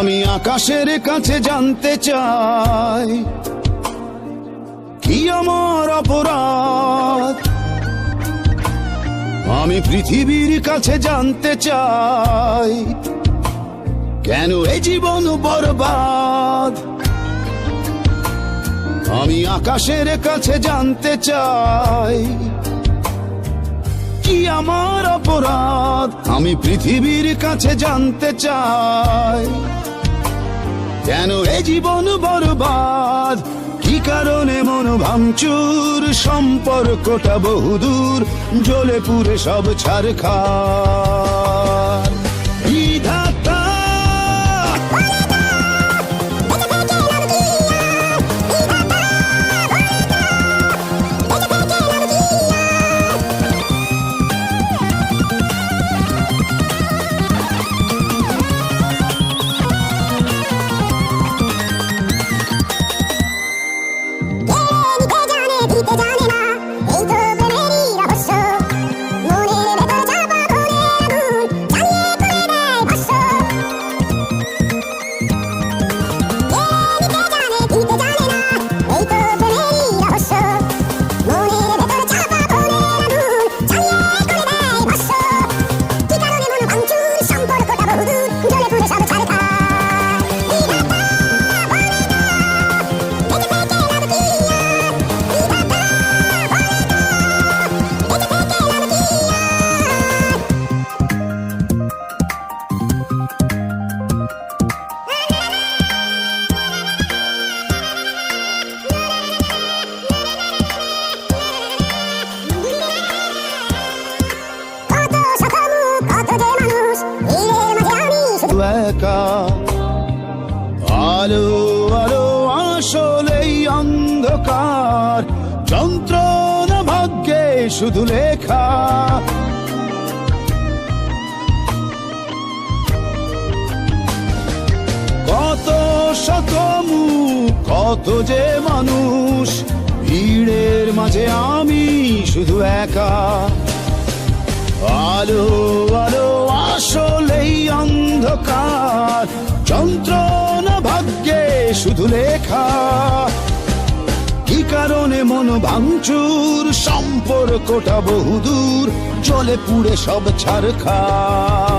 আমি আকাশের কাছে জানতে চাই কি আমার অপরাধ। আমি পৃথিবীর কাছে জানতে চাই কেন এই জীবন বরবাদ। আমি আকাশের কাছে জানতে চাই কি আমার অপরাধ। আমি পৃথিবীর কাছে জানতে চাই কেন এই জীবন বরবাদ। কি কারণে মন ভাঙচুর, সম্পর্কটা বহুদূর, জ্বলে পুড়ে সব ছারখার। বিধাতা একা আলো আলো আসলেই অন্ধকার, যন্ত্রণা ভাগ্যে শুধু লেখা। কত শত মুখ, কত যে মানুষ, ভিড়ের মাঝে আমি শুধু একা। আলো আলো আসলেই অন্ধকার, যন্ত্রণা ভাগ্যে শুধু লেখা। কি কারণে মন ভাঙচুর, সম্পর্কটা বহুদূর, জ্বলে পুড়ে সব ছারখার।